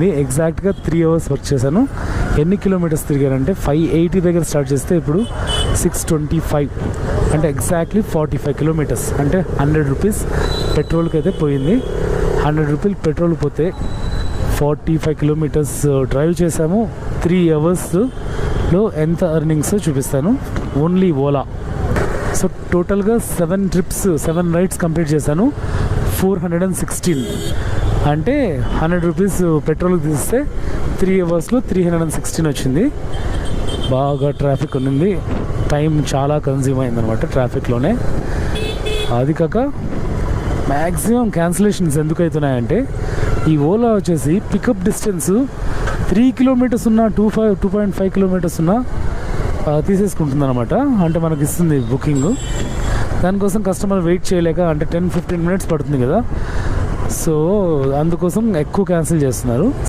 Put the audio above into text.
వచ్చింది. ఎగ్జాక్ట్గా 3 hours work చేశాను. ఎన్ని కిలోమీటర్స్ తిరిగానంటే 580 దగ్గర స్టార్ట్ చేస్తే ఇప్పుడు 625, అంటే ఎగ్జాక్ట్లీ 45 kilometers. అంటే 100 rupees పెట్రోల్కి అయితే పోయింది. 100 rupees పెట్రోల్ పోతే 45 kilometers డ్రైవ్ చేసాము. 3 hours ఎంత ఎర్నింగ్స్ చూపిస్తాను ఓన్లీ ఓలా. సో టోటల్గా 7 trips 7 rides కంప్లీట్ చేశాను. 416, అంటే 100 rupees పెట్రోల్కి తీస్తే 3 hours 316 వచ్చింది. బాగా ట్రాఫిక్ ఉన్నింది, టైం చాలా కన్జ్యూమ్ అయిందనమాట ట్రాఫిక్లోనే. అది కాక మ్యాక్సిమం క్యాన్సిలేషన్స్ ఎందుకు అవుతున్నాయంటే ఈ ఓలా వచ్చేసి పికప్ డిస్టెన్స్ 3 kilometers ఉన్నా 2.5 kilometers ఉన్నా తీసేసుకుంటుంది అనమాట. అంటే మనకి ఇస్తుంది బుకింగ్. దానికోసం కస్టమర్ వెయిట్ చేయలేక, అంటే 10-15 minutes పడుతుంది కదా, సో అందుకోసం ఎక్కువ క్యాన్సిల్ చేస్తున్నారు.